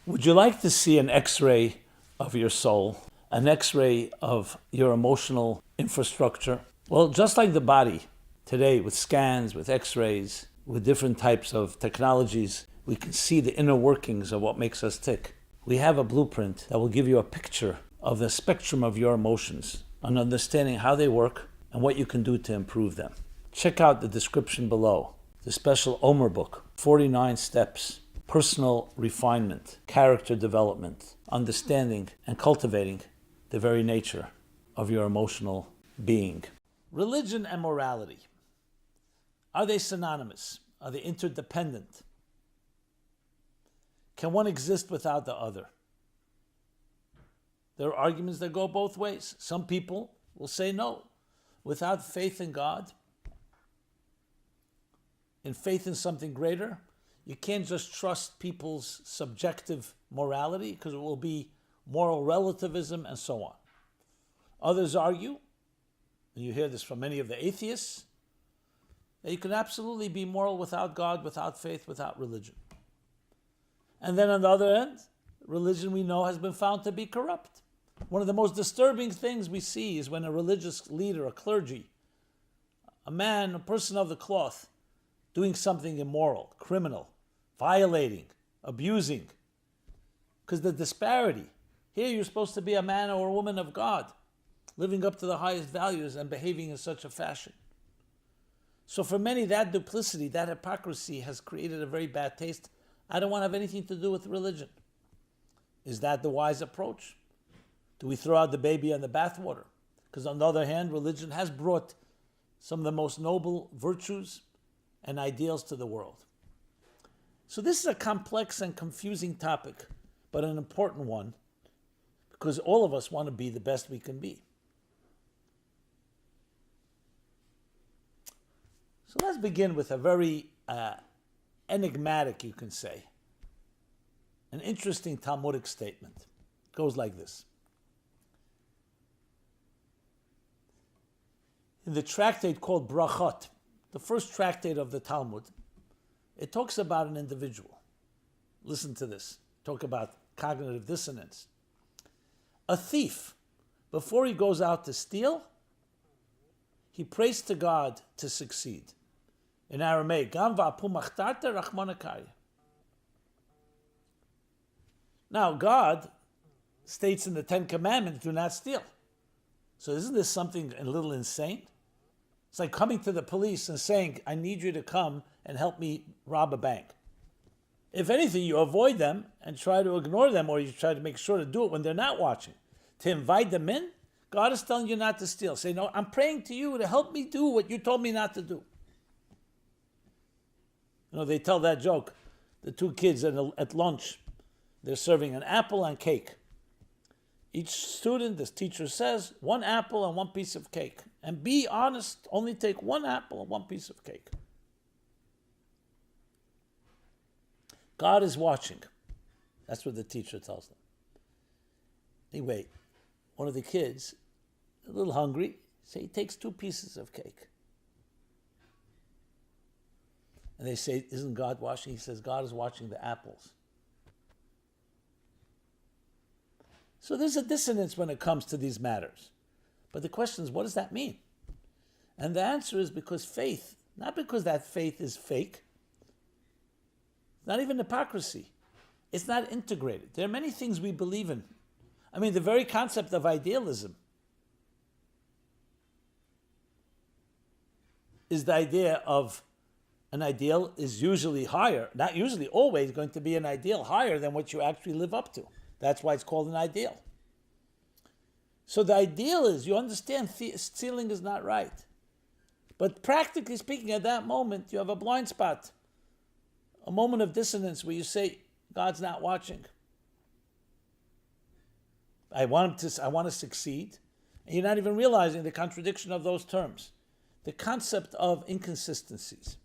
Would you like to see an x-ray of your soul, an x-ray of your emotional infrastructure? Well, just like the body, today with scans, with x-rays, with different types of technologies, we can see the inner workings of what makes us tick. We have a blueprint that will give you a picture of the spectrum of your emotions, an understanding how they work and what you can do to improve them. Check out the description below, the special Omer book, 49 steps, personal refinement, character development, understanding and cultivating the very nature of your emotional being. Religion and morality. Are they synonymous? Are they interdependent? Can one exist without the other? There are arguments that go both ways. Some people will say no. Without faith in God, in faith in something greater, you can't just trust people's subjective morality because it will be moral relativism and so on. Others argue, and you hear this from many of the atheists, that you can absolutely be moral without God, without faith, without religion. And then on the other end, religion we know has been found to be corrupt. One of the most disturbing things we see is when a religious leader, a clergy, a man, a person of the cloth, doing something immoral, criminal, violating, abusing. Because the disparity. Here you're supposed to be a man or a woman of God, living up to the highest values and behaving in such a fashion. So for many, that duplicity, that hypocrisy has created a very bad taste. I don't want to have anything to do with religion. Is that the wise approach? Do we throw out the baby and the bathwater? Because on the other hand, religion has brought some of the most noble virtues and ideals to the world. So this is a complex and confusing topic, but an important one, because all of us want to be the best we can be. So let's begin with a very enigmatic, you can say, an interesting Talmudic statement. It goes like this. In the tractate called Brachot, the first tractate of the Talmud, it talks about an individual. Listen to this. Talk about cognitive dissonance. A thief, before he goes out to steal, he prays to God to succeed. In Aramaic, Gam va'apu machtarte rachmana karya. Now, God states in the Ten Commandments, do not steal. So isn't this something a little insane? It's like coming to the police and saying, I need you to come and help me rob a bank. If anything, you avoid them and try to ignore them, or you try to make sure to do it when they're not watching. To invite them in, God is telling you not to steal. Say, no, I'm praying to you to help me do what you told me not to do. You know, they tell that joke. The two kids at lunch, they're serving an apple and cake. Each student, this teacher says, 1 apple and 1 piece of cake. And be honest, only take 1 apple and 1 piece of cake. God is watching. That's what the teacher tells them. Anyway, one of the kids, a little hungry, so he takes 2 pieces of cake. And they say, isn't God watching? He says, God is watching the apples. So there's a dissonance when it comes to these matters. But the question is, what does that mean? And the answer is because faith, not because that faith is fake, not even hypocrisy. It's not integrated. There are many things we believe in. I mean, the very concept of idealism is the idea of an ideal is usually higher, not usually, always going to be an ideal higher than what you actually live up to. That's why it's called an ideal. So the ideal is, you understand stealing is not right. But practically speaking, at that moment, you have a blind spot, a moment of dissonance where you say, God's not watching. I want to succeed. And you're not even realizing the contradiction of those terms. The concept of inconsistencies.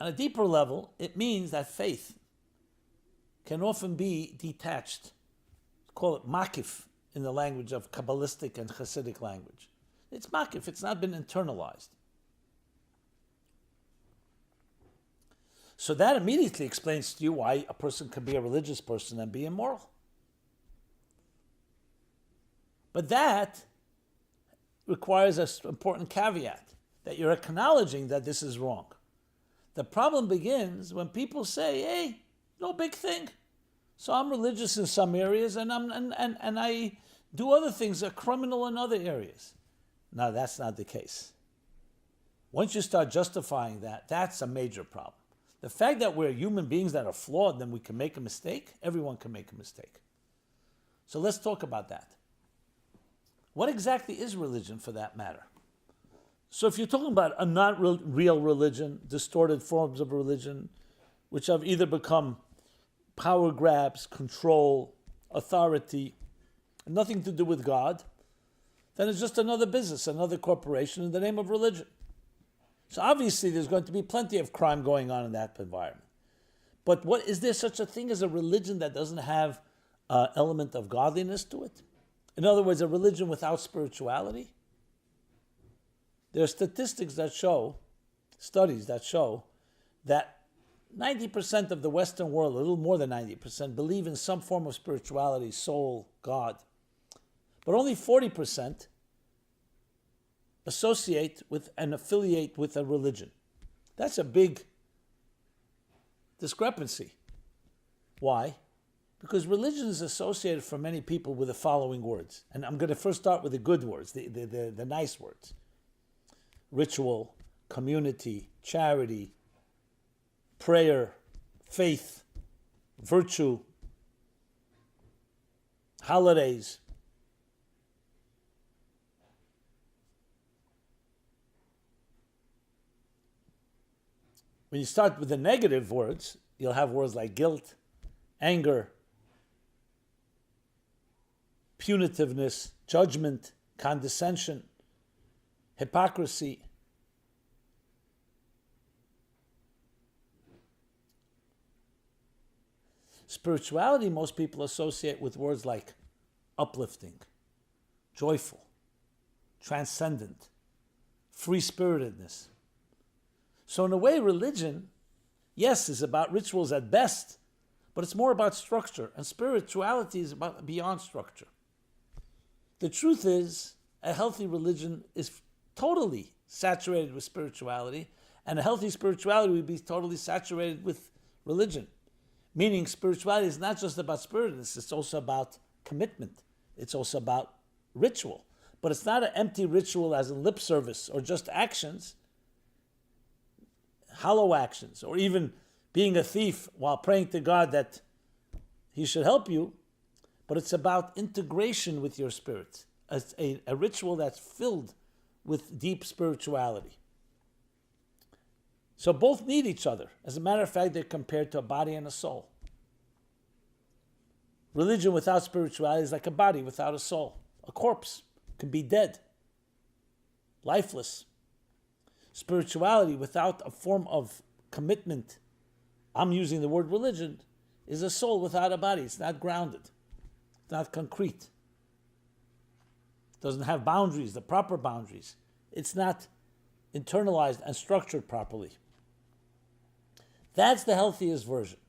On a deeper level, it means that faith can often be detached. Call it makif in the language of Kabbalistic and Hasidic language. It's makif, it's not been internalized. So that immediately explains to you why a person can be a religious person and be immoral. But that requires an important caveat, that you're acknowledging that this is wrong. The problem begins when people say, hey, no big thing. So I'm religious in some areas and I do other things, are criminal in other areas. No, that's not the case. Once you start justifying that, that's a major problem. The fact that we're human beings that are flawed, then we can make a mistake, everyone can make a mistake. So let's talk about that. What exactly is religion for that matter? So if you're talking about a not real religion, distorted forms of religion, which have either become power grabs, control, authority, nothing to do with God, then it's just another business, another corporation in the name of religion. So obviously there's going to be plenty of crime going on in that environment. But is there such a thing as a religion that doesn't have an element of godliness to it? In other words, a religion without spirituality? There are statistics that show, studies that show, that 90% of the Western world, a little more than 90%, believe in some form of spirituality, soul, God. But only 40% associate with and affiliate with a religion. That's a big discrepancy. Why? Because religion is associated for many people with the following words. And I'm going to first start with the good words, the nice words. Ritual, community, charity, prayer, faith, virtue, holidays. When you start with the negative words, you'll have words like guilt, anger, punitiveness, judgment, condescension, hypocrisy. Spirituality, most people associate with words like uplifting, joyful, transcendent, free-spiritedness. So in a way, religion, yes, is about rituals at best, but it's more about structure, and spirituality is about beyond structure. The truth is, a healthy religion is totally saturated with spirituality, and a healthy spirituality would be totally saturated with religion. Meaning spirituality is not just about spiritedness, it's also about commitment. It's also about ritual. But it's not an empty ritual as in lip service or just actions, hollow actions, or even being a thief while praying to God that He should help you, but it's about integration with your spirit, a ritual that's filled with deep spirituality. So both need each other. As a matter of fact, they're compared to a body and a soul. Religion without spirituality is like a body without a soul. A corpse can be dead, lifeless. Spirituality without a form of commitment, I'm using the word religion, is a soul without a body. It's not grounded. It's not concrete. It doesn't have boundaries, the proper boundaries. It's not internalized and structured properly. That's the healthiest version.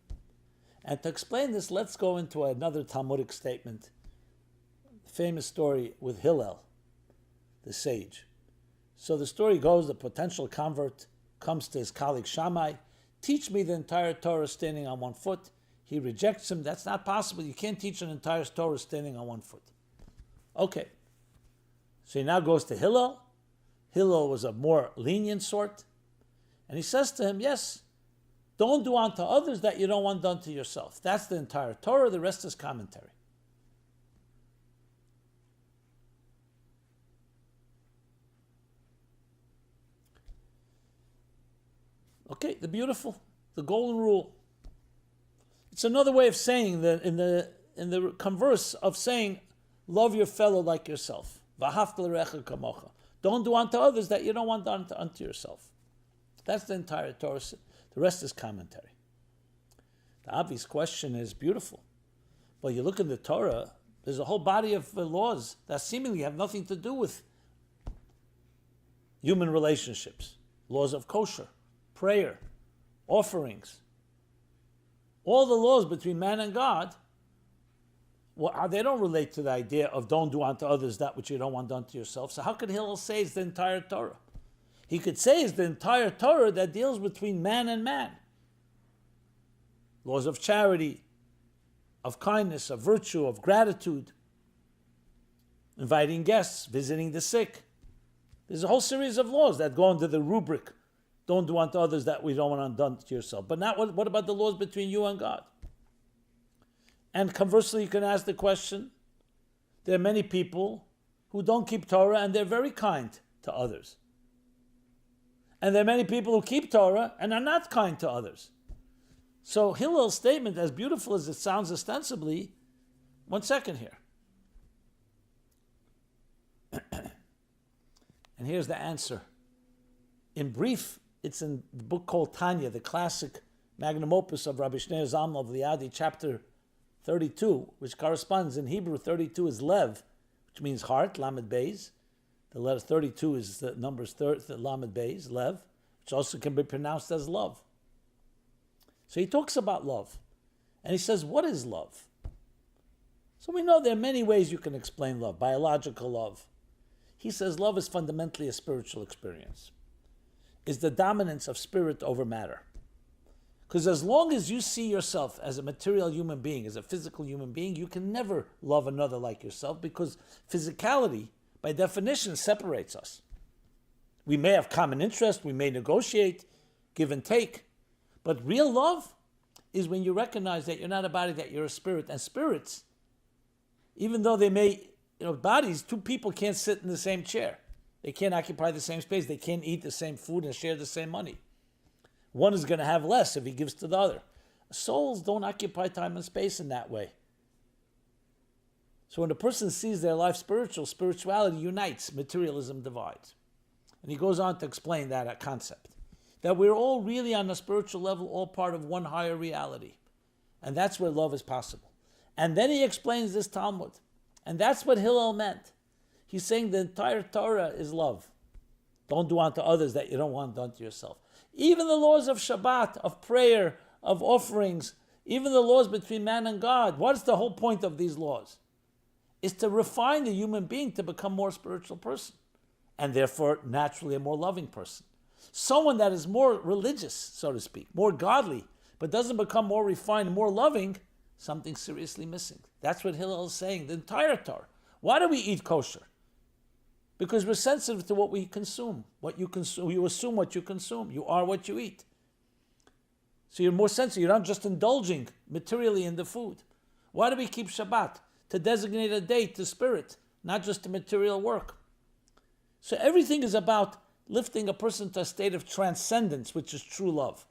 And to explain this, let's go into another Talmudic statement. The famous story with Hillel, the sage. So the story goes, the potential convert comes to his colleague Shammai, teach me the entire Torah standing on one foot. He rejects him. That's not possible. You can't teach an entire Torah standing on one foot. Okay. So he now goes to Hillel. Hillel was a more lenient sort. And he says to him, yes, don't do unto others that you don't want done to yourself. That's the entire Torah. The rest is commentary. Okay, the beautiful, the golden rule. It's another way of saying that in the converse of saying, love your fellow like yourself. V'ahavta l'recha kamocha. Don't do unto others that you don't want done unto yourself. That's the entire Torah. The rest is commentary. The obvious question is beautiful. Well, you look in the Torah, there's a whole body of laws that seemingly have nothing to do with human relationships. Laws of kosher, prayer, offerings, All the laws between man and God, well, they don't relate to the idea of don't do unto others that which you don't want done to yourself. So how could Hillel say it's the entire Torah? He could say it's the entire Torah that deals between man and man. Laws of charity, of kindness, of virtue, of gratitude, inviting guests, visiting the sick. There's a whole series of laws that go under the rubric, don't do unto others that we don't want done to yourself. But not what about the laws between you and God? And conversely, you can ask the question, there are many people who don't keep Torah and they're very kind to others. And there are many people who keep Torah and are not kind to others. So Hillel's statement, as beautiful as it sounds ostensibly, one second here. And here's the answer. In brief, it's in the book called Tanya, the classic magnum opus of Rabbi Shneur Zalman of Liadi, chapter 32, which corresponds in Hebrew, 32 is Lev, which means heart, Lamed Beis. The letter 32 is the numbers Lamed Beis, Lev, which also can be pronounced as love. So he talks about love. And he says, what is love? So we know there are many ways you can explain love, biological love. He says love is fundamentally a spiritual experience. It's the dominance of spirit over matter. Because as long as you see yourself as a material human being, as a physical human being, you can never love another like yourself because physicality, by definition, separates us. We may have common interest, we may negotiate, give and take, but real love is when you recognize that you're not a body, that you're a spirit. And spirits, even though they may, bodies, two people can't sit in the same chair. They can't occupy the same space. They can't eat the same food and share the same money. One is going to have less if he gives to the other. Souls don't occupy time and space in that way. So when a person sees their life spiritual, spirituality unites, materialism divides. And he goes on to explain that concept. That we're all really on a spiritual level, all part of one higher reality. And that's where love is possible. And then he explains this Talmud. And that's what Hillel meant. He's saying the entire Torah is love. Don't do unto others that you don't want done to yourself. Even the laws of Shabbat, of prayer, of offerings, even the laws between man and God. What's the whole point of these laws? Is to refine the human being to become a more spiritual person. And therefore, naturally, a more loving person. Someone that is more religious, so to speak, more godly, but doesn't become more refined, more loving, something seriously missing. That's what Hillel is saying, the entire Torah. Why do we eat kosher? Because we're sensitive to what we consume. What you consume, you assume what you consume. You are what you eat. So you're more sensitive. You're not just indulging materially in the food. Why do we keep Shabbat? To designate a date to spirit, not just to material work. So everything is about lifting a person to a state of transcendence, which is true love.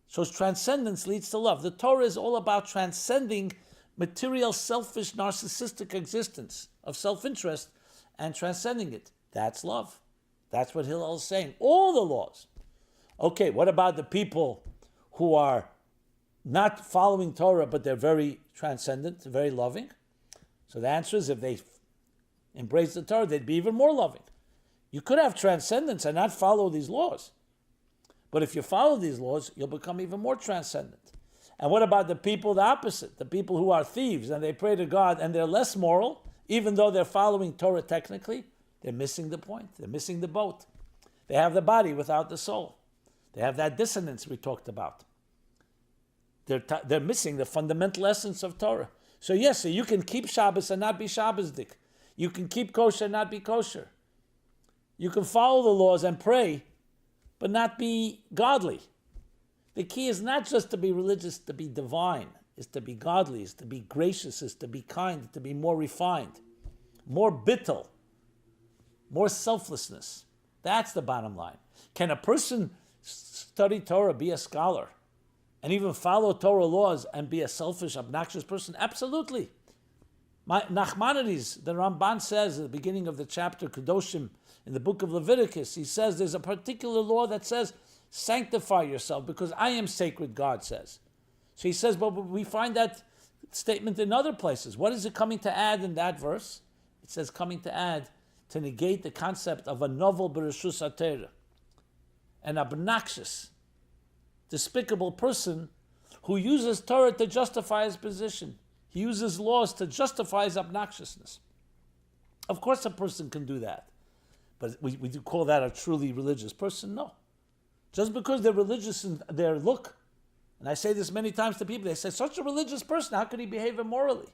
So transcendence leads to love. The Torah is all about transcending material, selfish, narcissistic existence of self-interest and transcending it. That's love. That's what Hillel is saying. All the laws. Okay, what about the people who are not following Torah, but they're very transcendent, very loving? So the answer is if they embrace the Torah, they'd be even more loving. You could have transcendence and not follow these laws. But if you follow these laws, you'll become even more transcendent. And what about the people the opposite? The people who are thieves and they pray to God and they're less moral, even though they're following Torah technically, they're missing the point. They're missing the boat. They have the body without the soul. They have that dissonance we talked about. They're missing the fundamental essence of Torah. So yes, so you can keep Shabbos and not be Shabbosdik. You can keep kosher and not be kosher. You can follow the laws and pray, but not be godly. The key is not just to be religious, to be divine. Is to be godly, is to be gracious, is to be kind, to be more refined, more bittul, more selflessness. That's the bottom line. Can a person study Torah, be a scholar, and even follow Torah laws and be a selfish, obnoxious person? Absolutely. Nachmanides, the Ramban says at the beginning of the chapter, Kedoshim, in the book of Leviticus, he says there's a particular law that says, sanctify yourself because I am sacred, God says. So he says, but we find that statement in other places. What is it coming to add in that verse? It says coming to add, to negate the concept of a novel bereshus HaTorah, an obnoxious, despicable person who uses Torah to justify his position. He uses laws to justify his obnoxiousness. Of course a person can do that. But we do call that a truly religious person? No. Just because they're religious in their look, and I say this many times to people, they say, such a religious person, how could he behave immorally?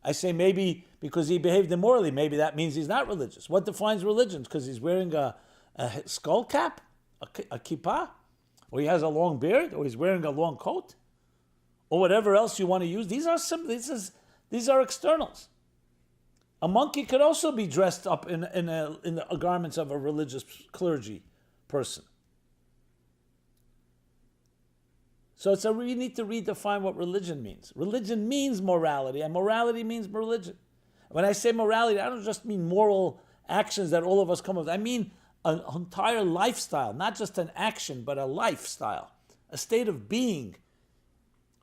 I say maybe because he behaved immorally, maybe that means he's not religious. What defines religion? Because he's wearing a skull cap, a kippah, or he has a long beard, or he's wearing a long coat, or whatever else you want to use. These are externals. A monkey could also be dressed up in the garments of a religious clergy person. So we need to redefine what religion means. Religion means morality, and morality means religion. When I say morality, I don't just mean moral actions that all of us come up with. I mean an entire lifestyle, not just an action, but a lifestyle, a state of being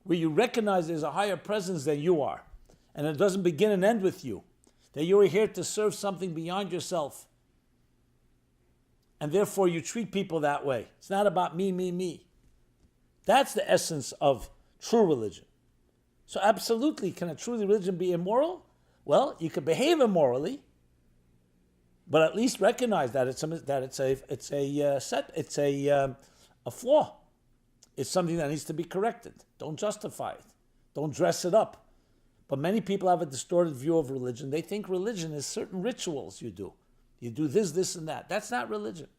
where you recognize there's a higher presence than you are, and it doesn't begin and end with you, that you are here to serve something beyond yourself, and therefore you treat people that way. It's not about me, me, me. That's the essence of true religion. So absolutely, can a true religion be immoral? Well, you could behave immorally, but at least recognize that it's a flaw. It's something that needs to be corrected. Don't justify it. Don't dress it up. But many people have a distorted view of religion. They think religion is certain rituals you do. You do this, this, and that. That's not religion.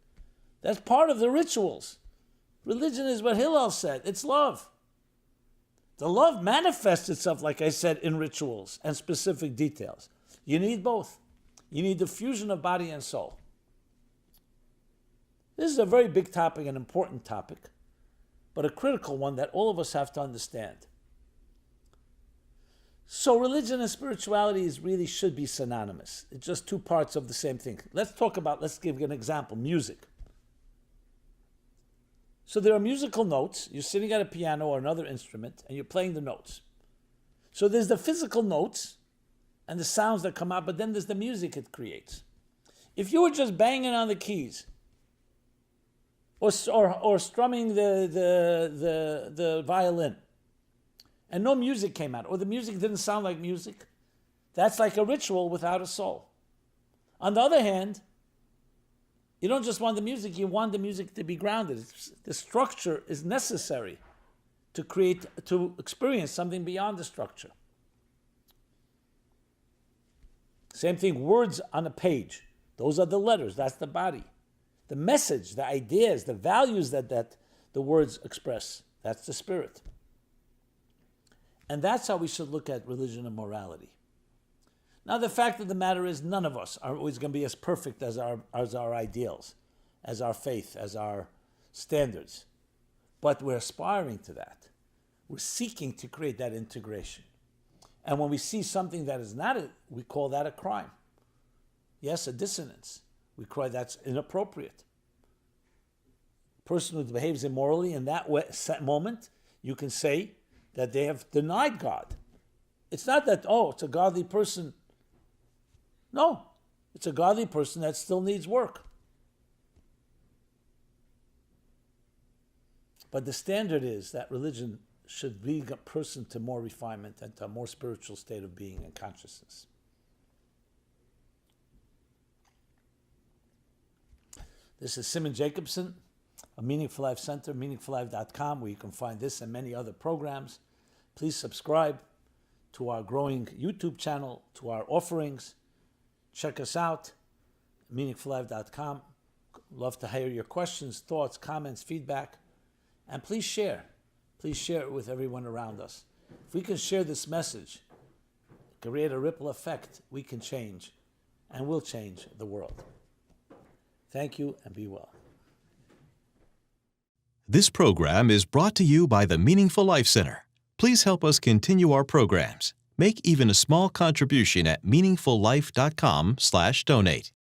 That's part of the rituals. Religion is what Hillel said. It's love. The love manifests itself, like I said, in rituals and specific details. You need both. You need the fusion of body and soul. This is a very big topic, an important topic, but a critical one that all of us have to understand. So religion and spirituality really should be synonymous. It's just two parts of the same thing. Let's give an example, music. So there are musical notes. You're sitting at a piano or another instrument, and you're playing the notes. So there's the physical notes and the sounds that come out, but then there's the music it creates. If you were just banging on the keys or strumming the violin, and no music came out, or the music didn't sound like music, that's like a ritual without a soul. On the other hand, you don't just want the music, you want the music to be grounded. The structure is necessary to experience something beyond the structure. Same thing, words on a page. Those are the letters, that's the body. The message, the ideas, the values that the words express, that's the spirit. And that's how we should look at religion and morality. Now, the fact of the matter is none of us are always going to be as perfect as our ideals, as our faith, as our standards. But we're aspiring to that. We're seeking to create that integration. And when we see something that is not, we call that a crime. Yes, a dissonance. We call that's inappropriate. A person who behaves immorally in that moment, you can say that they have denied God. It's not that, it's a godly person. No, it's a godly person that still needs work. But the standard is that religion should lead a person to more refinement and to a more spiritual state of being and consciousness. This is Simon Jacobson, a Meaningful Life Center, meaningfullife.com, where you can find this and many other programs. Please subscribe to our growing YouTube channel, to our offerings. Check us out, meaningfullife.com. Love to hear your questions, thoughts, comments, feedback. And please share. Please share it with everyone around us. If we can share this message, create a ripple effect, we can change and will change the world. Thank you and be well. This program is brought to you by the Meaningful Life Center. Please help us continue our programs. Make even a small contribution at meaningfullife.com/donate.